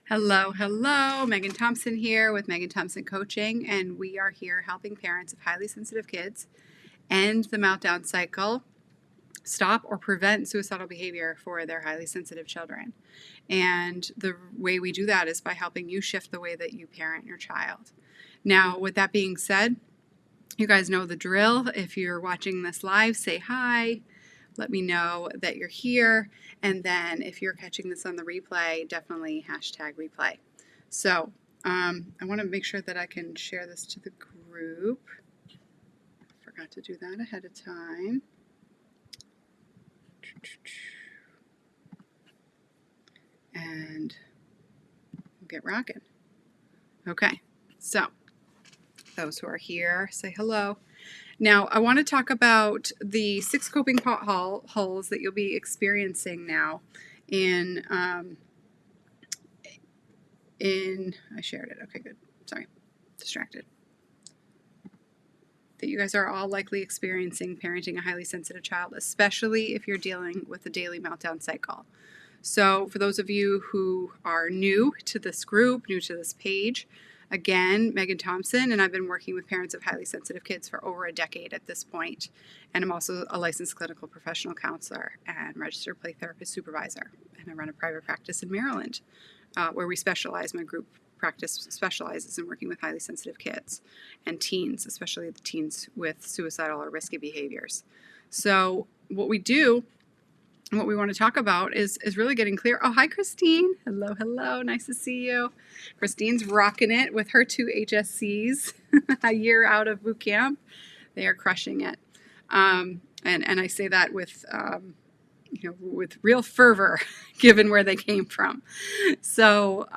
Hello, hello. Megan Thompson here with Megan Thompson Coaching, and we are here helping parents of highly sensitive kids end the meltdown cycle, stop or prevent suicidal behavior for their highly sensitive children. And the way we do that is by helping you shift the way that you parent your child. Now, with that being said, you guys know the drill. If you're watching this live, say hi. Let me know that you're here. And then if you're catching this on the replay, definitely hashtag replay. So I want to make sure that I can share this to the group. Forgot to do that ahead of time. And we'll get rocking. Okay, so those who are here, say hello. Now, I want to talk about the 6 coping potholes that you'll be experiencing now in I shared it. Okay, good. Sorry, distracted. That you guys are all likely experiencing parenting a highly sensitive child, especially if you're dealing with the daily meltdown cycle. So for those of you who are new to this group, new to this page, again, Megan Thompson, and I've been working with parents of highly sensitive kids for over a decade at this point. And I'm also a licensed clinical professional counselor and registered play therapist supervisor. And I run a private practice in Maryland where we specialize. My group practice specializes in working with highly sensitive kids and teens, especially the teens with suicidal or risky behaviors. So what we do, and what we want to talk about is really getting clear. Oh, hi, Christine. Hello, hello. Nice to see you. Christine's rocking it with her 2 HSCs, a year out of boot camp. They are crushing it. And I say that with, with real fervor, given where they came from. So,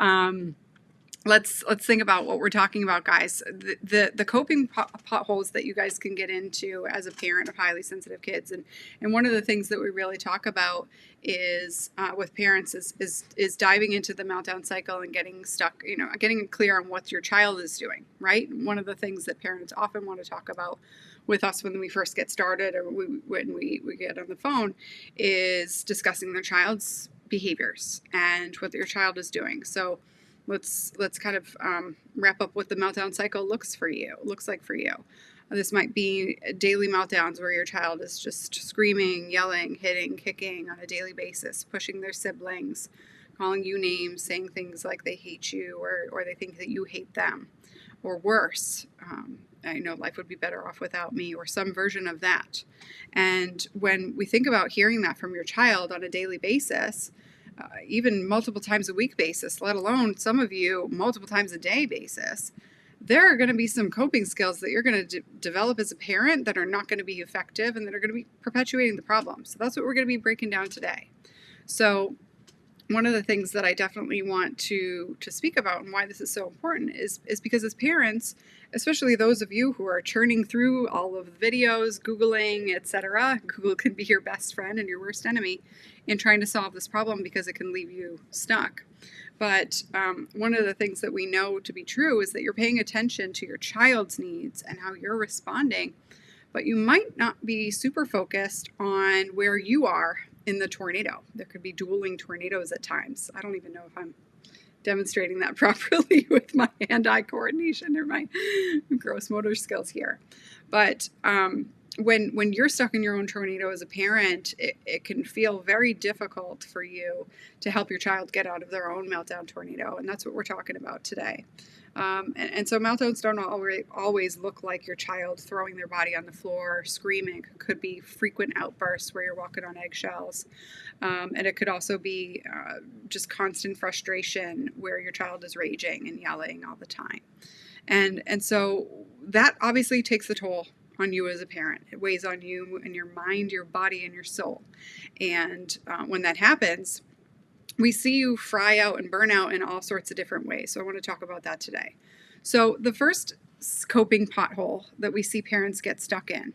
let's think about what we're talking about, guys. The coping potholes that you guys can get into as a parent of highly sensitive kids, and one of the things that we really talk about is with parents is diving into the meltdown cycle and getting stuck, getting clear on what your child is doing, right? One of the things that parents often want to talk about with us when we first get started or when we get on the phone is discussing their child's behaviors and what your child is doing. So let's kind of wrap up what the meltdown cycle looks like for you. This might be daily meltdowns where your child is just screaming, yelling, hitting, kicking on a daily basis, pushing their siblings, calling you names, saying things like they hate you or they think that you hate them, or worse, I know life would be better off without me, or some version of that. And when we think about hearing that from your child on a daily basis, even multiple times a week basis, let alone some of you multiple times a day basis, there are going to be some coping skills that you're going to develop as a parent that are not going to be effective and that are going to be perpetuating the problem. So that's what we're going to be breaking down today. So one of the things that I definitely want to speak about and why this is so important is because as parents, especially those of you who are churning through all of the videos, Googling, etc., Google can be your best friend and your worst enemy in trying to solve this problem because it can leave you stuck. But one of the things that we know to be true is that you're paying attention to your child's needs and how you're responding, but you might not be super focused on where you are in the tornado. There could be dueling tornadoes at times. I don't even know if I'm demonstrating that properly with my hand-eye coordination or my gross motor skills here. But when you're stuck in your own tornado as a parent, it can feel very difficult for you to help your child get out of their own meltdown tornado. And that's what we're talking about today. And so meltdowns don't always look like your child throwing their body on the floor, screaming. It could be frequent outbursts where you're walking on eggshells. And it could also be just constant frustration where your child is raging and yelling all the time. And so that obviously takes a toll on you as a parent. It weighs on you and your mind, your body, and your soul. And when that happens, we see you fry out and burn out in all sorts of different ways. So I want to talk about that today. So the first coping pothole that we see parents get stuck in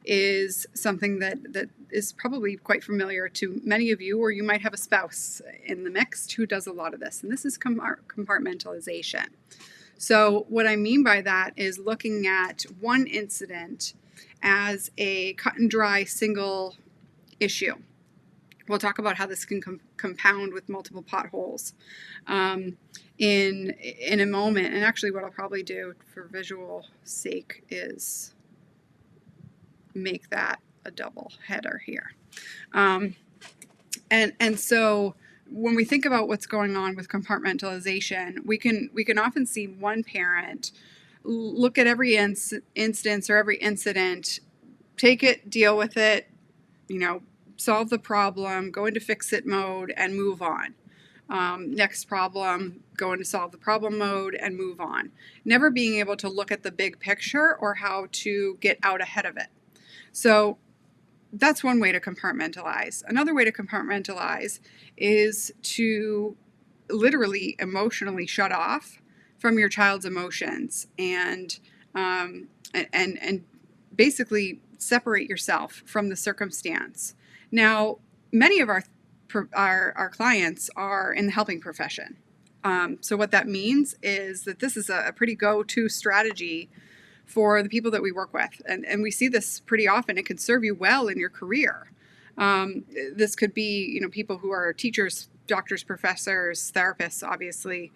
is something that is probably quite familiar to many of you, or you might have a spouse in the mix who does a lot of this. And this is compartmentalization. So what I mean by that is looking at one incident as a cut and dry single issue. We'll talk about how this can compound with multiple potholes in a moment. And actually what I'll probably do for visual sake is make that a double header here. And so when we think about what's going on with compartmentalization, we can often see one parent look at every instance or every incident, take it, deal with it, solve the problem, go into fix-it mode, and move on. Next problem, go into solve the problem mode and move on. Never being able to look at the big picture or how to get out ahead of it. So that's one way to compartmentalize. Another way to compartmentalize is to literally emotionally shut off from your child's emotions and basically separate yourself from the circumstance. Now, many of our clients are in the helping profession. So what that means is that this is a pretty go-to strategy for the people that we work with. And we see this pretty often. It can serve you well in your career. This could be, people who are teachers, doctors, professors, therapists, obviously,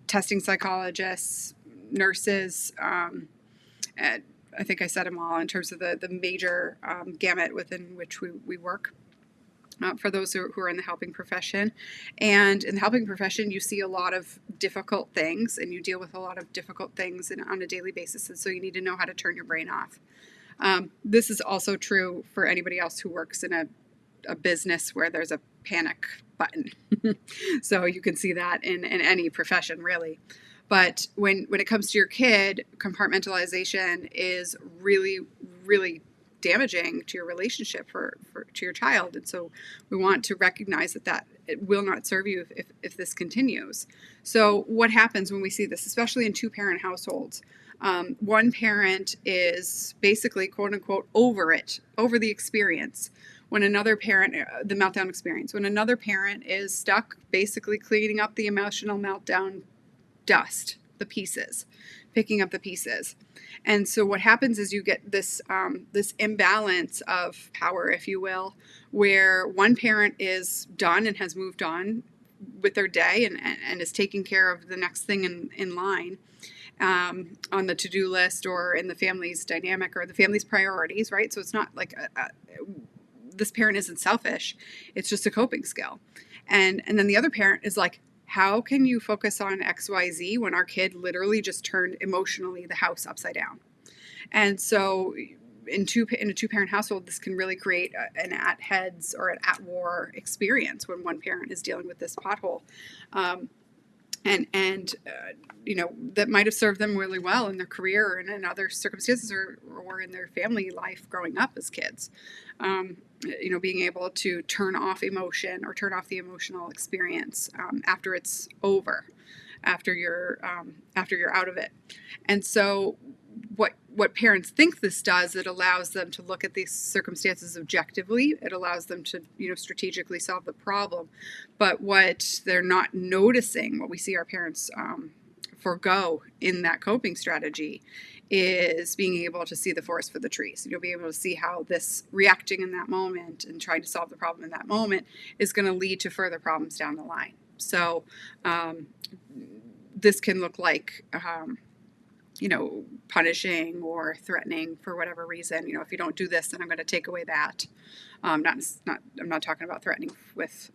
testing psychologists, nurses. And I think I said them all in terms of the major gamut within which we work. For those who are in the helping profession. And in the helping profession, you see a lot of difficult things and you deal with a lot of difficult things on a daily basis. And so you need to know how to turn your brain off. This is also true for anybody else who works in a business where there's a panic button. So you can see that in any profession, really. But when it comes to your kid, compartmentalization is really, really damaging to your relationship to your child. And so we want to recognize that it will not serve you if this continues. So what happens when we see this, especially in two-parent households? One parent is basically, quote unquote, over the experience. When another parent, the meltdown experience, when another parent is stuck basically cleaning up the emotional meltdown dust, the pieces, picking up the pieces. And so what happens is you get this imbalance of power, if you will, where one parent is done and has moved on with their day and is taking care of the next thing in line on the to-do list or in the family's dynamic or the family's priorities, right? So it's not like this parent isn't selfish. It's just a coping skill. And then the other parent is like, how can you focus on XYZ when our kid literally just turned emotionally the house upside down? And so in a two-parent household, this can really create an at-heads or an at-war experience when one parent is dealing with this pothole. That might have served them really well in their career and in other circumstances or in their family life growing up as kids. Being able to turn off emotion or turn off the emotional experience after it's over, after you're out of it. And so what parents think this does, it allows them to look at these circumstances objectively. It allows them to, strategically solve the problem. But what they're not noticing, what we see our parents forego in that coping strategy, is being able to see the forest for the trees. Being able to see how this reacting in that moment and trying to solve the problem in that moment is going to lead to further problems down the line. So this can look like punishing or threatening for whatever reason. If you don't do this, then I'm going to take away that. I'm not talking about threatening with,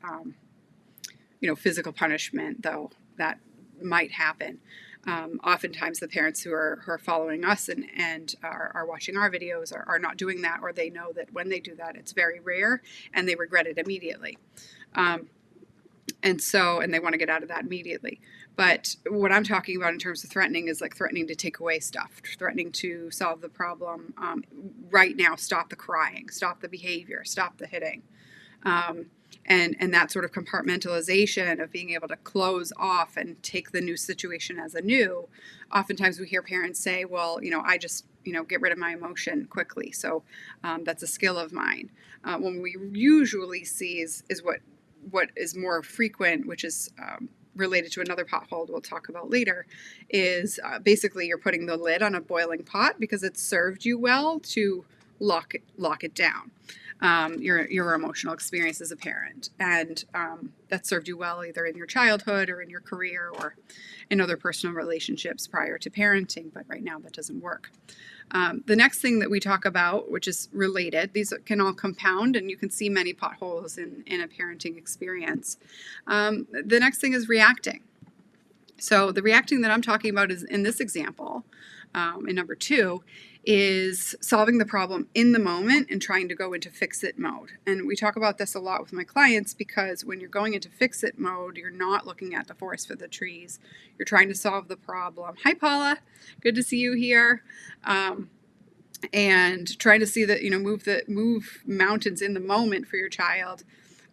physical punishment, though that might happen. Oftentimes the parents who are following us and are watching our videos are not doing that, or they know that when they do that, it's very rare and they regret it immediately. And they want to get out of that immediately. But what I'm talking about in terms of threatening is like threatening to take away stuff, threatening to solve the problem right now, stop the crying, stop the behavior, stop the hitting. And that sort of compartmentalization of being able to close off and take the new situation as a new. Oftentimes we hear parents say, well, I just, get rid of my emotion quickly. So that's a skill of mine. What we usually see is what is more frequent, which is related to another pothole we'll talk about later, is basically you're putting the lid on a boiling pot because it served you well to lock it down. your emotional experience as a parent, and that served you well either in your childhood or in your career or in other personal relationships prior to parenting, but right now that doesn't work. The next thing that we talk about, which is related, these can all compound, and you can see many potholes in a parenting experience. The next thing is reacting. So the reacting that I'm talking about is in this example, in number 2, is solving the problem in the moment and trying to go into fix-it mode. And we talk about this a lot with my clients, because when you're going into fix-it mode, you're not looking at the forest for the trees. You're trying to solve the problem. Hi, Paula. Good to see you here. And trying to see that, move mountains in the moment for your child.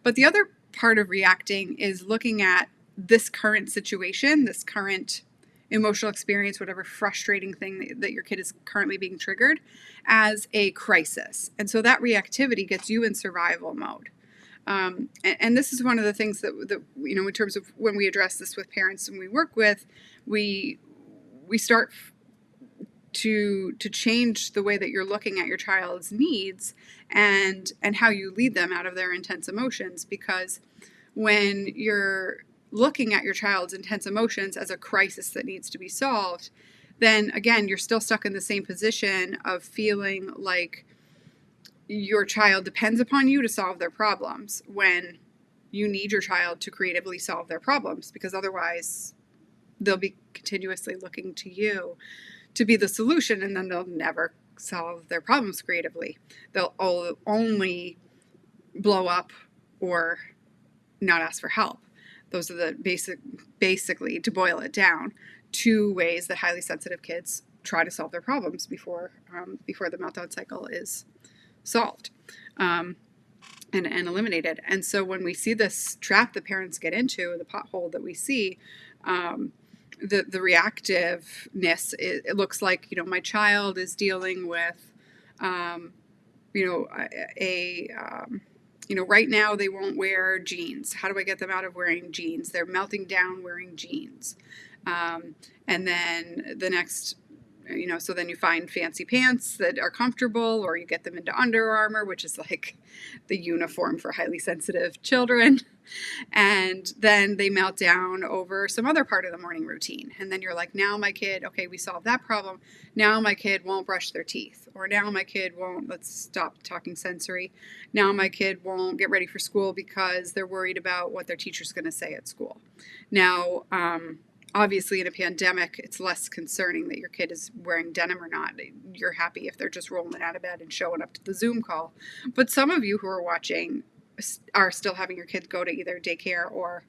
But the other part of reacting is looking at this current situation, this current emotional experience, whatever frustrating thing that your kid is currently being triggered, as a crisis. And so that reactivity gets you in survival mode. And this is one of the things that in terms of when we address this with parents and we work with, we start to change the way that you're looking at your child's needs and how you lead them out of their intense emotions. Because when you're looking at your child's intense emotions as a crisis that needs to be solved, then again, you're still stuck in the same position of feeling like your child depends upon you to solve their problems, when you need your child to creatively solve their problems, because otherwise they'll be continuously looking to you to be the solution, and then they'll never solve their problems creatively. They'll only blow up or not ask for help. Those are the basically, to boil it down, 2 ways that highly sensitive kids try to solve their problems before the meltdown cycle is solved and eliminated. And so when we see this trap that parents get into, the pothole that we see, the reactiveness, it looks like, my child is dealing with, right now they won't wear jeans. How do I get them out of wearing jeans? They're melting down wearing jeans. And then the next, so then you find fancy pants that are comfortable, or you get them into Under Armour, which is like the uniform for highly sensitive children. And then they melt down over some other part of the morning routine. And then you're like, now my kid, okay, we solved that problem. Now my kid won't brush their teeth. Or now my kid won't, let's stop talking sensory. Now my kid won't get ready for school because they're worried about what their teacher's going to say at school. Now, obviously in a pandemic, it's less concerning that your kid is wearing denim or not. You're happy if they're just rolling out of bed and showing up to the Zoom call. But some of you who are watching are still having your kids go to either daycare or,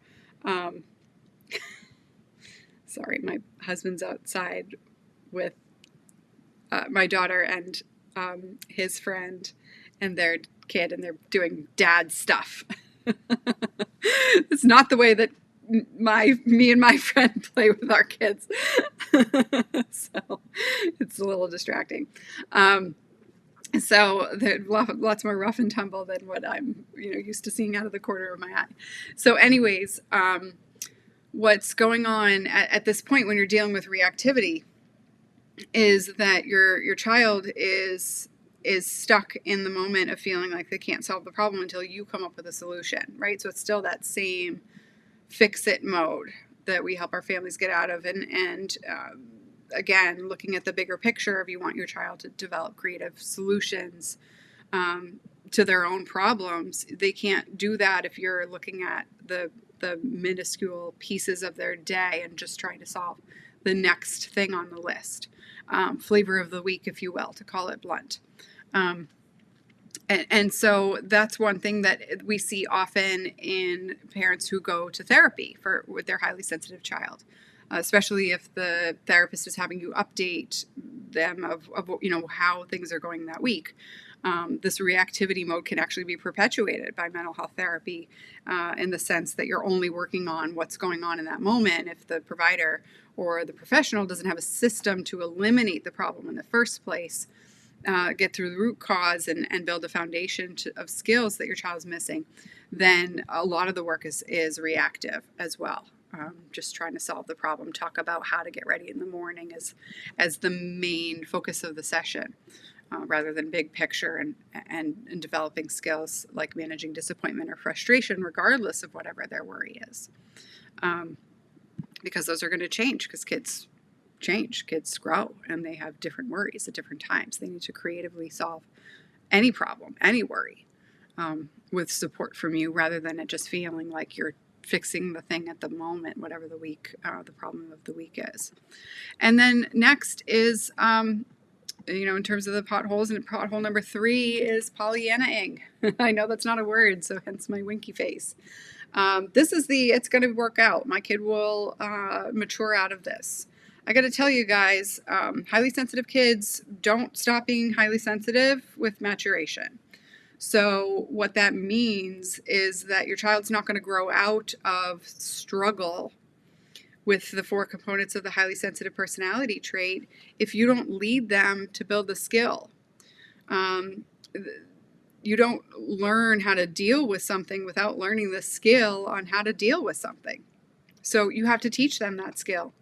sorry, my husband's outside with my daughter and his friend and their kid, and they're doing dad stuff. It's not the way that me and my friend play with our kids. So it's a little distracting. So they're lots more rough and tumble than what I'm, used to seeing out of the corner of my eye. So anyways, what's going on at this point when you're dealing with reactivity is that your child is stuck in the moment of feeling like they can't solve the problem until you come up with a solution, right? So it's still that same fix-it mode that we help our families get out of. And again, looking at the bigger picture, if you want your child to develop creative solutions to their own problems, they can't do that if you're looking at the minuscule pieces of their day and just trying to solve the next thing on the list. Flavor of the week, if you will, to call it blunt. And so that's one thing that we see often in parents who go to therapy with their highly sensitive child, especially if the therapist is having you update them of how things are going that week. This reactivity mode can actually be perpetuated by mental health therapy in the sense that you're only working on what's going on in that moment. If the provider or the professional doesn't have a system to eliminate the problem in the first place, get through the root cause and build a foundation of skills that your child is missing, then a lot of the work is reactive as well. Just trying to solve the problem, talk about how to get ready in the morning as the main focus of the session. rather than big picture, and developing skills like managing disappointment or frustration, regardless of whatever their worry is. Because those are going to change, because kids change, kids grow, and they have different worries at different times. They need to creatively solve any problem, any worry, with support from you, rather than it just feeling like you're fixing the thing at the moment, whatever the problem of the week is. And then next is, in terms of the potholes, and pothole number 3 is Pollyannaing. I know that's not a word, so hence my winky face. This is it's going to work out. My kid will mature out of this. I got to tell you guys, highly sensitive kids don't stop being highly sensitive with maturation. So what that means is that your child's not going to grow out of struggle with the 4 components of the highly sensitive personality trait if you don't lead them to build the skill. You don't learn how to deal with something without learning the skill on how to deal with something. So you have to teach them that skill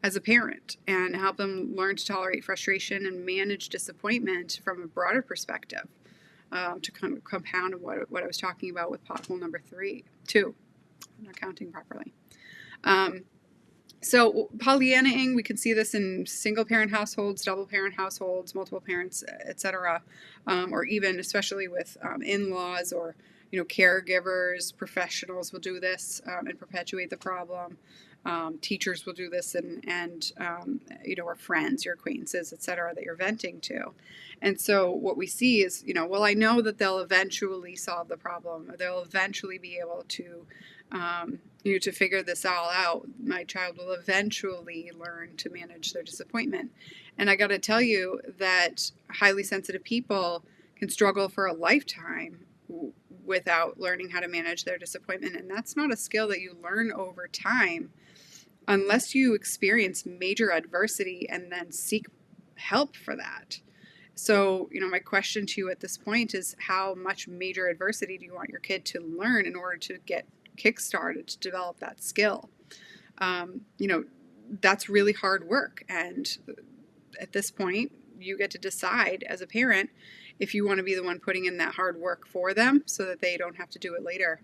as a parent and help them learn to tolerate frustration and manage disappointment from a broader perspective, to kind of compound what I was talking about with pothole number 2. I'm not counting properly. So Pollyannaing, we can see this in single-parent households, double-parent households, multiple parents, etc., or even especially with in-laws or caregivers. Professionals will do this and perpetuate the problem. Teachers will do this, and or friends, your acquaintances, etc., that you're venting to. And so what we see is, well, I know that they'll eventually solve the problem, or they'll eventually be able to to figure this all out. My child will eventually learn to manage their disappointment. And I got to tell you that highly sensitive people can struggle for a lifetime without learning how to manage their disappointment. And that's not a skill that you learn over time unless you experience major adversity and then seek help for that. So, my question to you at this point is, how much major adversity do you want your kid to learn in order to get kickstarted to develop that skill? That's really hard work. And at this point, you get to decide as a parent if you want to be the one putting in that hard work for them so that they don't have to do it later.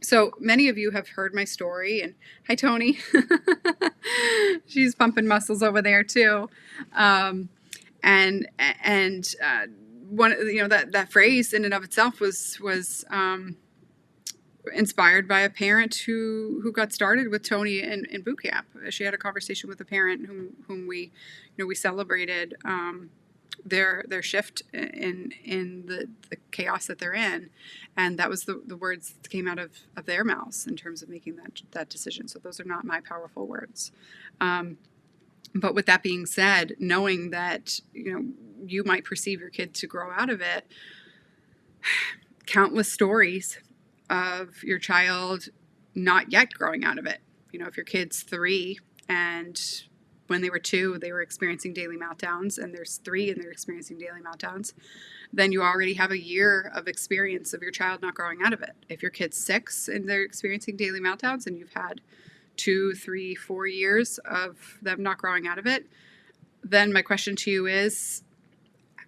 So many of you have heard my story, and hi, Tony. She's pumping muscles over there too. And one, that phrase in and of itself was inspired by a parent who got started with Tony in boot camp. She had a conversation with a parent whom we celebrated their shift in the chaos that they're in, and that was the words that came out of their mouths in terms of making that decision. So those are not my powerful words. But with that being said, knowing that you might perceive your kid to grow out of it, countless stories of your child not yet growing out of it. If your kid's 3 and when they were 2, they were experiencing daily meltdowns, and there's 3 and they're experiencing daily meltdowns, then you already have a year of experience of your child not growing out of it. If your kid's 6 and they're experiencing daily meltdowns, and you've had 2, 3, 4 years of them not growing out of it, then my question to you is,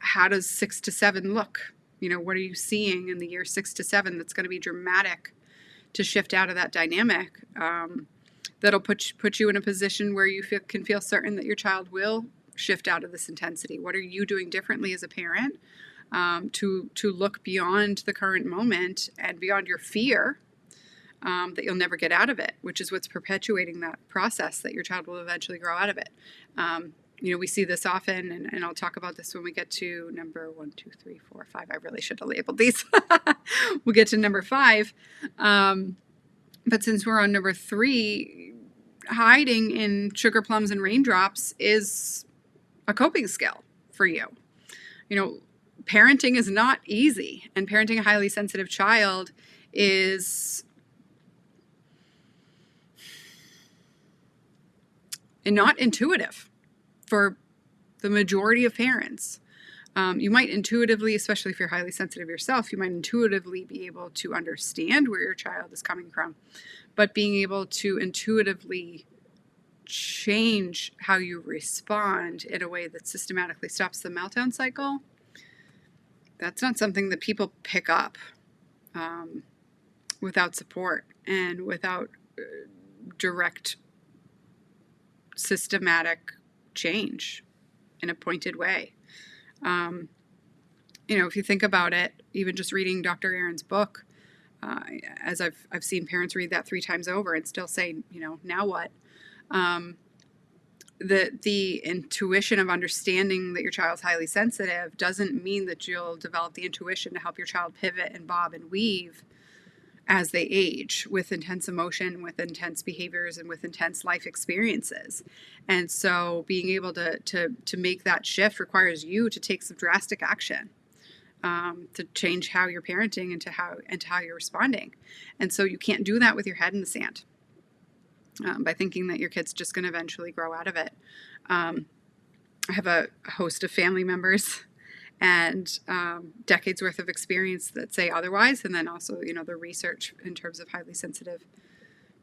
how does 6 to 7 look? What are you seeing in the year 6 to 7 that's going to be dramatic to shift out of that dynamic, that'll put you in a position where you can feel certain that your child will shift out of this intensity? What are you doing differently as a parent to look beyond the current moment and beyond your fear that you'll never get out of it, which is what's perpetuating that process that your child will eventually grow out of it? We see this often, and I'll talk about this when we get to number 1, 2, 3, 4, 5. I really should have labeled these. We'll get to number 5. But since we're on number 3, hiding in sugar plums and raindrops is a coping skill for you. Parenting is not easy, and parenting a highly sensitive child is not intuitive for the majority of parents. You might intuitively, especially if you're highly sensitive yourself, you might intuitively be able to understand where your child is coming from. But being able to intuitively change how you respond in a way that systematically stops the meltdown cycle, that's not something that people pick up without support and without direct systematic change in a pointed way. If you think about it, even just reading Dr. Aaron's book, as I've seen parents read that 3 times over and still say, now what? The intuition of understanding that your child's highly sensitive doesn't mean that you'll develop the intuition to help your child pivot and bob and weave as they age with intense emotion, with intense behaviors, and with intense life experiences. And so being able to make that shift requires you to take some drastic action. To change how you're parenting and to how you're responding. And so you can't do that with your head in the sand by thinking that your kid's just going to eventually grow out of it. I have a host of family members and decades worth of experience that say otherwise, and then also the research in terms of highly sensitive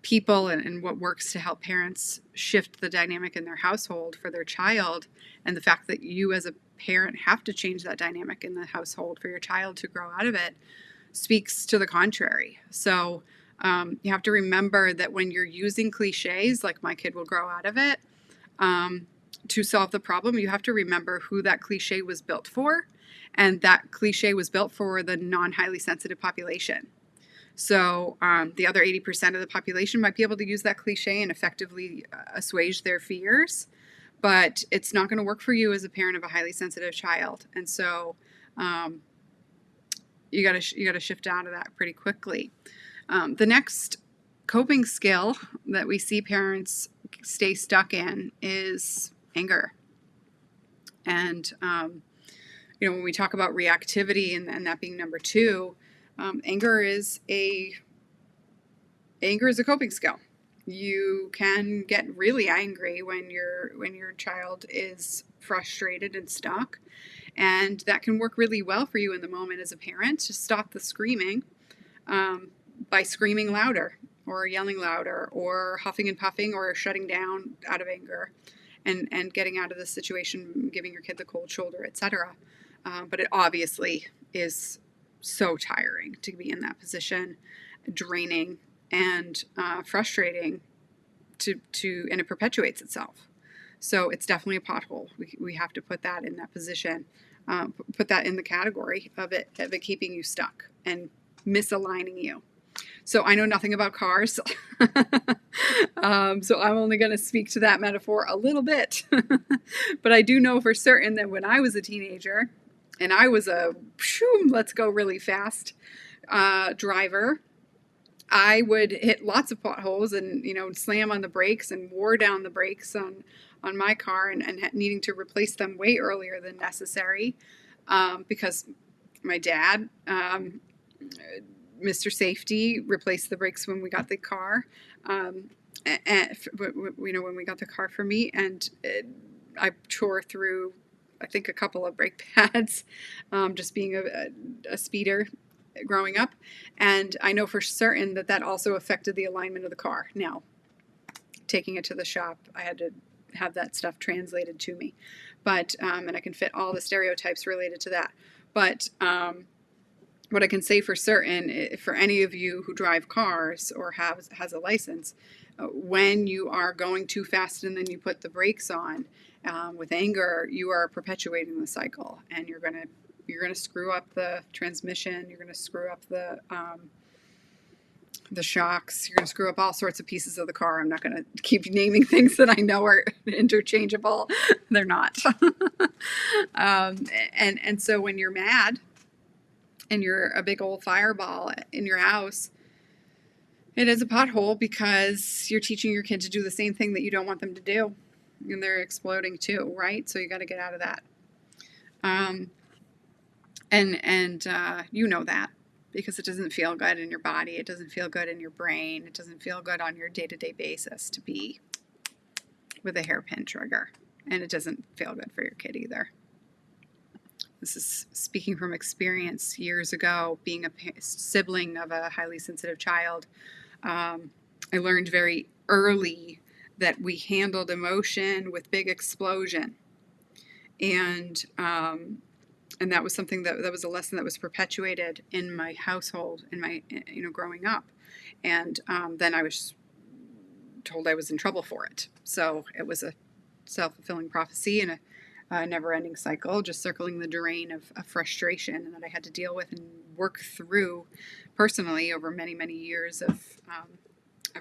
people and what works to help parents shift the dynamic in their household for their child, and the fact that you as a parent have to change that dynamic in the household for your child to grow out of it speaks to the contrary. So you have to remember that when you're using cliches like my kid will grow out of it to solve the problem, you have to remember who that cliche was built for, and that cliche was built for the non-highly sensitive population. So the other 80% of the population might be able to use that cliche and effectively assuage their fears, but it's not going to work for you as a parent of a highly sensitive child. And so you got to shift out of that pretty quickly. The next coping skill that we see parents stay stuck in is anger. And when we talk about reactivity and that being number 2, anger is a coping skill. You can get really angry when your child is frustrated and stuck, and that can work really well for you in the moment as a parent to stop the screaming by screaming louder or yelling louder or huffing and puffing or shutting down out of anger and getting out of the situation, giving your kid the cold shoulder, etc. But it obviously is so tiring to be in that position, draining and frustrating and it perpetuates itself. So it's definitely a pothole. We have to put that in that position, put that in the category of it keeping you stuck and misaligning you. So I know nothing about cars, so I'm only going to speak to that metaphor a little bit. But I do know for certain that when I was a teenager, and I was a let's go really fast driver, I would hit lots of potholes and slam on the brakes and wore down the brakes on my car and needing to replace them way earlier than necessary because my dad, Mr. Safety, replaced the brakes when we got the car, and when we got the car for me, and I tore through I think a couple of brake pads, just being a speeder growing up. And I know for certain that also affected the alignment of the car. Now, taking it to the shop, I had to have that stuff translated to me. But, and I can fit all the stereotypes related to that. But what I can say for certain, for any of you who drive cars or has a license, when you are going too fast and then you put the brakes on, with anger, you are perpetuating the cycle, and you're gonna screw up the transmission. You're gonna screw up the shocks. You're gonna screw up all sorts of pieces of the car. I'm not gonna keep naming things that I know are interchangeable. They're not. And so when you're mad and you're a big old fireball in your house, it is a pothole because you're teaching your kid to do the same thing that you don't want them to do. And they're exploding too, right? So you got to get out of that. You know that because it doesn't feel good in your body. It doesn't feel good in your brain. It doesn't feel good on your day-to-day basis to be with a hairpin trigger. And it doesn't feel good for your kid either. This is speaking from experience years ago, being a sibling of a highly sensitive child. I learned very early that we handled emotion with big explosion. And that was something that was a lesson that was perpetuated in my household, in my, growing up. And then I was told I was in trouble for it. So it was a self-fulfilling prophecy and a never-ending cycle, just circling the drain of frustration that I had to deal with and work through personally over many, many years of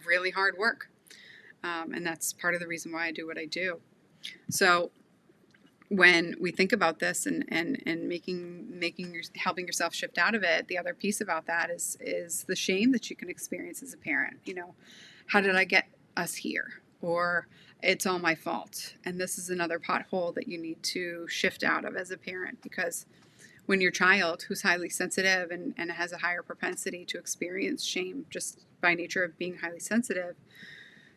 really hard work. And that's part of the reason why I do what I do. So when we think about this and helping yourself shift out of it, the other piece about that is the shame that you can experience as a parent. How did I get us here? Or it's all my fault. And this is another pothole that you need to shift out of as a parent, because when your child, who's highly sensitive and has a higher propensity to experience shame just by nature of being highly sensitive,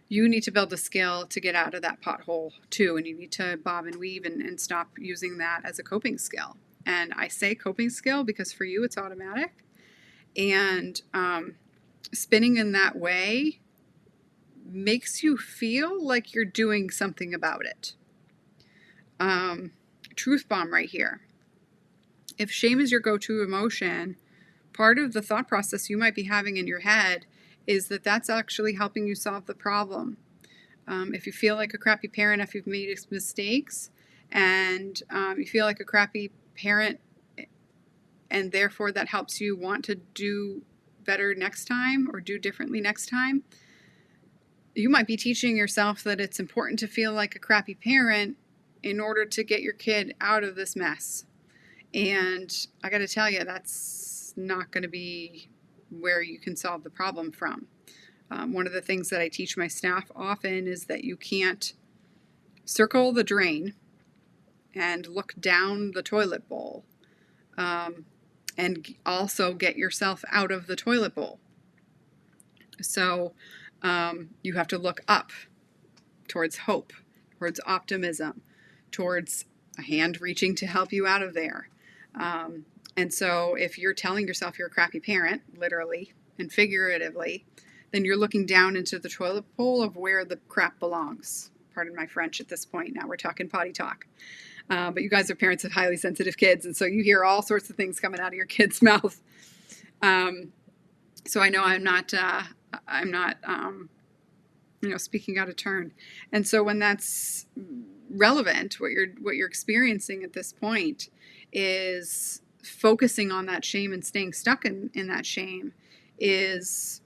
you need to build a skill to get out of that pothole too. And you need to bob and weave and stop using that as a coping skill. And I say coping skill because for you it's automatic. And spinning in that way makes you feel like you're doing something about it. Truth bomb right here. If shame is your go-to emotion, part of the thought process you might be having in your head is that that's actually helping you solve the problem. If you feel like a crappy parent, if you've made mistakes, and you feel like a crappy parent, and therefore that helps you want to do better next time or do differently next time, you might be teaching yourself that it's important to feel like a crappy parent in order to get your kid out of this mess. And I got to tell you, that's not going to be where you can solve the problem from. One of the things that I teach my staff often is that you can't circle the drain and look down the toilet bowl and also get yourself out of the toilet bowl. So you have to look up towards hope, towards optimism, towards a hand reaching to help you out of there. And so if you're telling yourself you're a crappy parent, literally and figuratively, then you're looking down into the toilet bowl of where the crap belongs. Pardon my French at this point. Now we're talking potty talk. But you guys are parents of highly sensitive kids, and so you hear all sorts of things coming out of your kid's mouth. So I know I'm not speaking out of turn. And so when that's relevant, what you're experiencing at this point is focusing on that shame and staying stuck in that shame is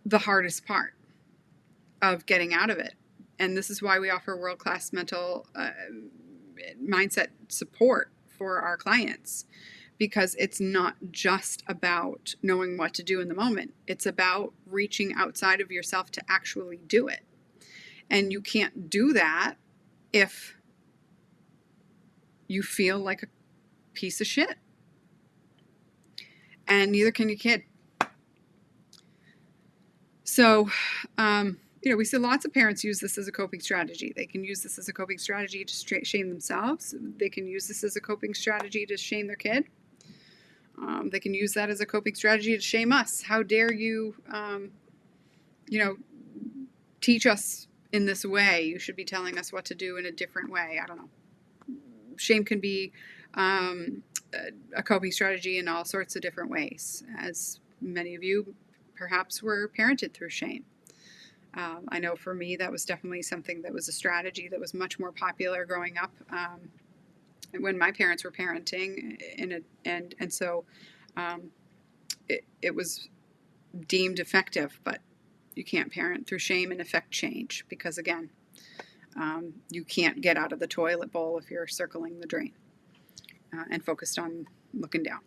the hardest part of getting out of it. And this is why we offer world-class mental mindset support for our clients, because it's not just about knowing what to do in the moment. It's about reaching outside of yourself to actually do it. And you can't do that if you feel like a piece of shit. And neither can your kid. So, we see lots of parents use this as a coping strategy. They can use this as a coping strategy to shame themselves. They can use this as a coping strategy to shame their kid. They can use that as a coping strategy to shame us. How dare you, teach us in this way? You should be telling us what to do in a different way. I don't know. Shame can be a coping strategy in all sorts of different ways, as many of you perhaps were parented through shame. I know for me that was definitely something that was a strategy that was much more popular growing up when my parents were parenting, and so it was deemed effective. But you can't parent through shame and affect change, because again, you can't get out of the toilet bowl if you're circling the drain and focused on looking down.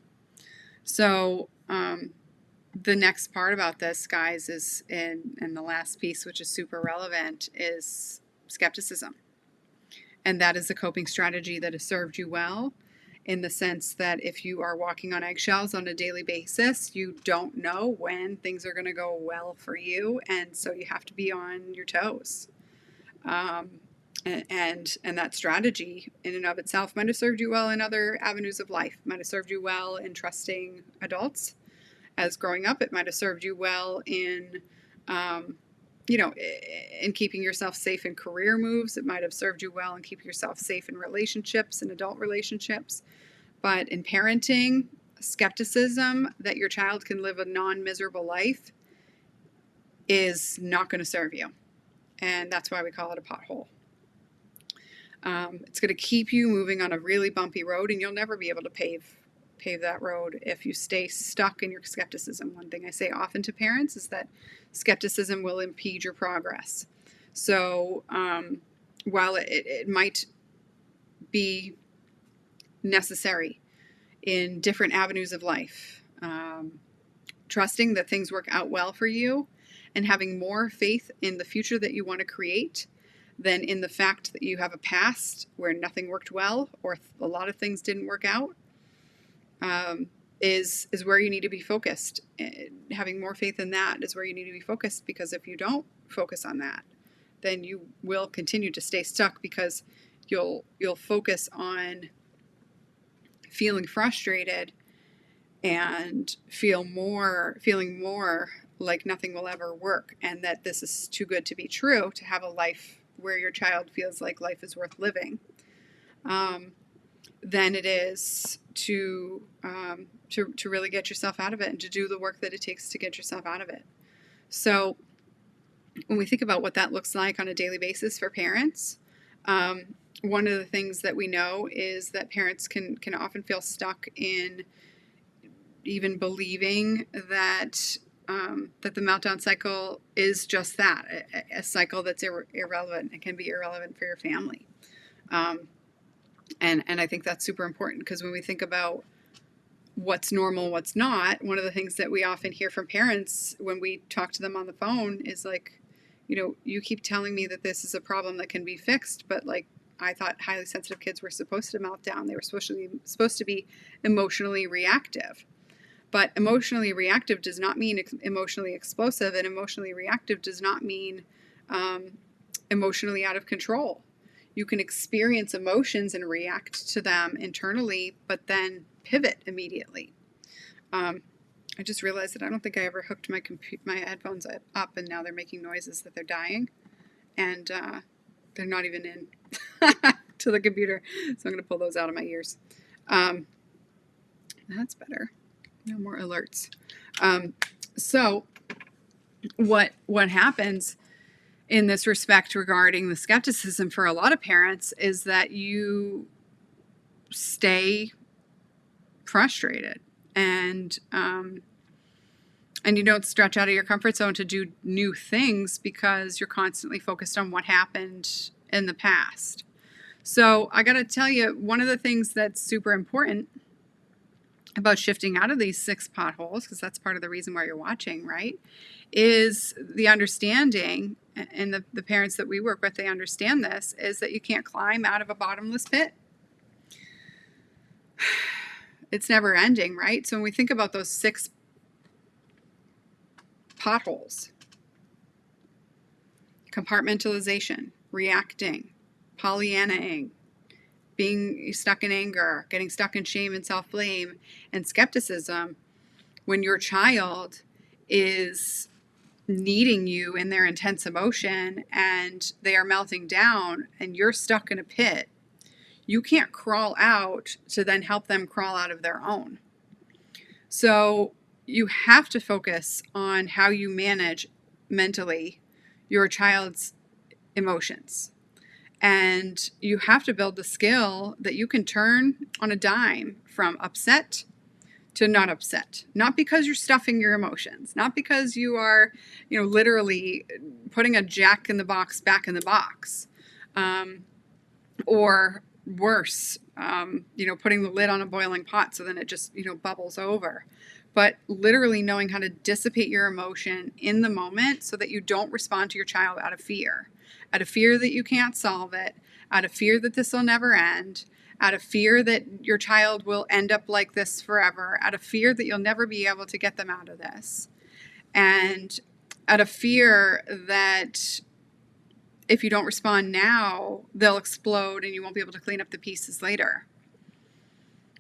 So the next part about this, guys, is and the last piece, which is super relevant, is skepticism. And that is a coping strategy that has served you well, in the sense that if you are walking on eggshells on a daily basis, you don't know when things are going to go well for you, and so you have to be on your toes. And that strategy in and of itself might have served you well in other avenues of life. Might have served you well in trusting adults as growing up. It might have served you well in in keeping yourself safe in career moves. It might have served you well in keeping yourself safe in relationships and adult relationships. But in parenting, skepticism that your child can live a non-miserable life is not going to serve you. And that's why we call it a pothole. It's going to keep you moving on a really bumpy road, and you'll never be able to pave that road if you stay stuck in your skepticism. One thing I say often to parents is that skepticism will impede your progress. So while it might be necessary in different avenues of life, trusting that things work out well for you and having more faith in the future that you want to create than in the fact that you have a past where nothing worked well or a lot of things didn't work out, is where you need to be focused. Having more faith in that is where you need to be focused, because if you don't focus on that, then you will continue to stay stuck, because you'll focus on feeling frustrated and feeling more like nothing will ever work, and that this is too good to be true to have a life where your child feels like life is worth living, than it is to really get yourself out of it and to do the work that it takes to get yourself out of it. So when we think about what that looks like on a daily basis for parents, one of the things that we know is that parents can often feel stuck in even believing that that the meltdown cycle is just that, a cycle that's irrelevant. It can be irrelevant for your family. And I think that's super important, because when we think about what's normal, what's not, one of the things that we often hear from parents when we talk to them on the phone is like, you keep telling me that this is a problem that can be fixed, but like, I thought highly sensitive kids were supposed to melt down. They were supposed to be emotionally reactive. But emotionally reactive does not mean emotionally explosive, and emotionally reactive does not mean emotionally out of control. You can experience emotions and react to them internally, but then pivot immediately. I just realized that I don't think I ever hooked my headphones up, and now they're making noises that they're dying, and they're not even in to the computer. So I'm going to pull those out of my ears. That's better. No more alerts. So what happens in this respect regarding the skepticism for a lot of parents is that you stay frustrated and you don't stretch out of your comfort zone to do new things because you're constantly focused on what happened in the past. So I got to tell you, one of the things that's super important about shifting out of these 6 potholes, because that's part of the reason why you're watching, right, is the understanding, and the parents that we work with, they understand this, is that you can't climb out of a bottomless pit. It's never ending, right? So when we think about those 6 potholes: compartmentalization, reacting, Pollyannaing, being stuck in anger, getting stuck in shame and self-blame, and skepticism, when your child is needing you in their intense emotion and they are melting down and you're stuck in a pit, you can't crawl out to then help them crawl out of their own. So you have to focus on how you manage mentally your child's emotions. And you have to build the skill that you can turn on a dime from upset to not upset. Not because you're stuffing your emotions, not because you are, literally putting a jack in the box back in the box, or worse, putting the lid on a boiling pot so then it just, bubbles over. But literally knowing how to dissipate your emotion in the moment so that you don't respond to your child out of fear that you can't solve it, out of fear that this will never end, out of fear that your child will end up like this forever, out of fear that you'll never be able to get them out of this, and out of fear that if you don't respond now, they'll explode and you won't be able to clean up the pieces later.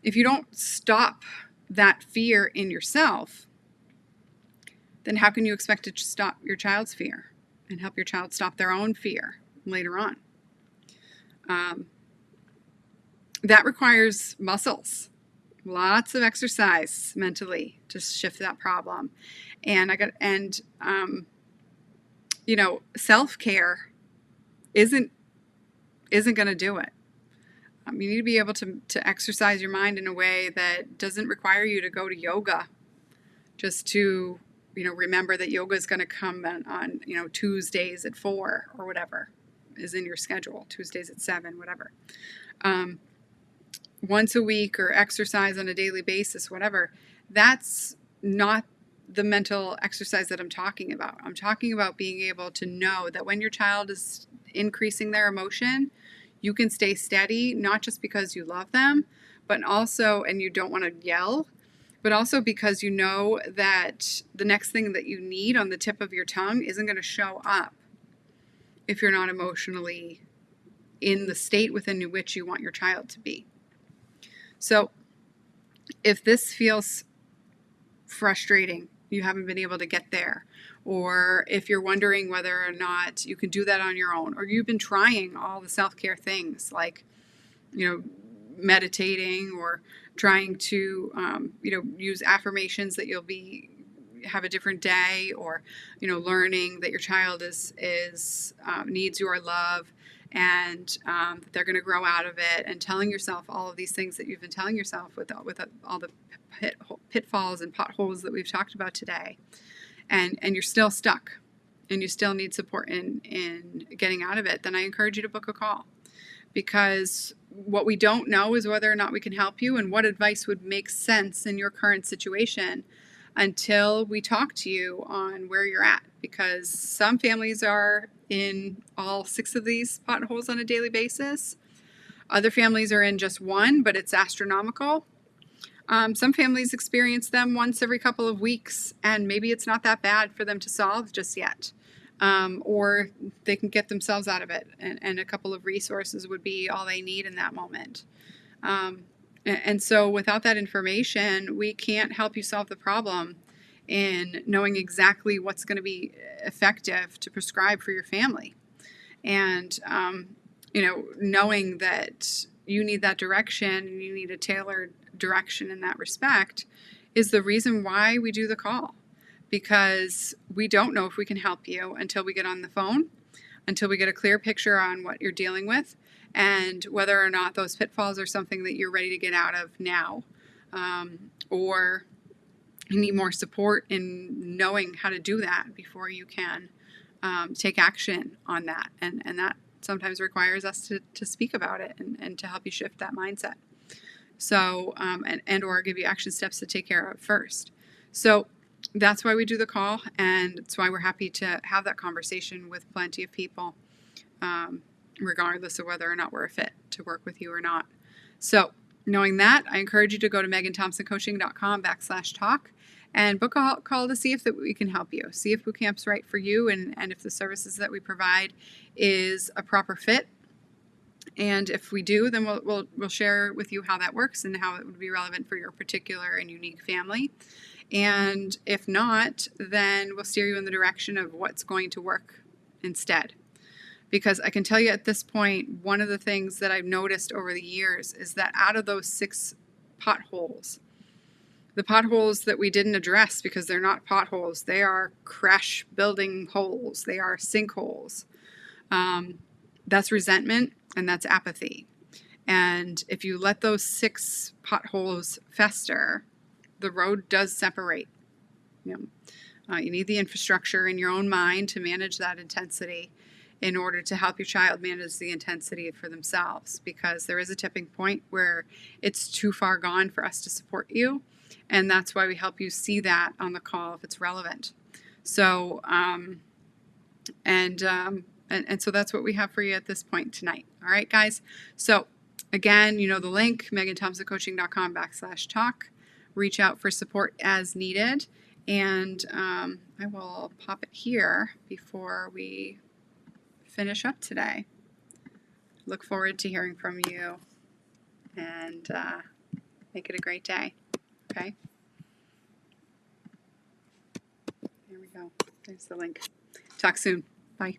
If you don't stop that fear in yourself, then how can you expect to stop your child's fear? and help your child stop their own fear later on. That requires muscles, lots of exercise mentally to shift that problem. And self-care isn't going to do it. You need to be able to exercise your mind in a way that doesn't require you to go to yoga just to, remember that yoga is going to come on Tuesdays at 4 or whatever is in your schedule, Tuesdays at 7, whatever. Once a week or exercise on a daily basis, whatever. That's not the mental exercise that I'm talking about. I'm talking about being able to know that when your child is increasing their emotion, you can stay steady, not just because you love them, but also, and you don't want to yell, but also because you know that the next thing that you need on the tip of your tongue isn't going to show up if you're not emotionally in the state within which you want your child to be. So if this feels frustrating, you haven't been able to get there, or if you're wondering whether or not you can do that on your own, or you've been trying all the self-care things like, meditating or trying to, use affirmations that you'll have a different day, or, learning that your child needs your love and that they're going to grow out of it, and telling yourself all of these things that you've been telling yourself with all the pitfalls and potholes that we've talked about today, and you're still stuck and you still need support in getting out of it, then I encourage you to book a call. Because what we don't know is whether or not we can help you and what advice would make sense in your current situation until we talk to you on where you're at. Because some families are in all 6 of these potholes on a daily basis. Other families are in just 1, but it's astronomical. Some families experience them once every couple of weeks, and maybe it's not that bad for them to solve just yet. Or they can get themselves out of it, and a couple of resources would be all they need in that moment. And so without that information, we can't help you solve the problem in knowing exactly what's going to be effective to prescribe for your family. And, knowing that you need that direction and you need a tailored direction in that respect is the reason why we do the call. Because we don't know if we can help you until we get on the phone, until we get a clear picture on what you're dealing with, and whether or not those pitfalls are something that you're ready to get out of now, or you need more support in knowing how to do that before you can take action on that. And that sometimes requires us to speak about it and to help you shift that mindset. So, or give you action steps to take care of first. So that's why we do the call, and it's why we're happy to have that conversation with plenty of people, regardless of whether or not we're a fit to work with you or not. So knowing that, I encourage you to go to meganthompsoncoaching.com/talk and book a call to see if we can help you, see if boot camp's right for you, and if the services that we provide is a proper fit. And if we do, then we'll share with you how that works and how it would be relevant for your particular and unique family. And if not, then we'll steer you in the direction of what's going to work instead. Because I can tell you at this point, one of the things that I've noticed over the years is that out of those 6 potholes, the potholes that we didn't address because they're not potholes, they are crash building holes, they are sinkholes. That's resentment and that's apathy. And if you let those 6 potholes fester, the road does separate. You need the infrastructure in your own mind to manage that intensity in order to help your child manage the intensity for themselves, because there is a tipping point where it's too far gone for us to support you, and that's why we help you see that on the call if it's relevant. So, and so that's what we have for you at this point tonight. All right, guys. So again, the link, meganthompsoncoaching.com/talk. Reach out for support as needed, and I will pop it here before we finish up today. Look forward to hearing from you, and make it a great day. Okay? There we go. There's the link. Talk soon. Bye.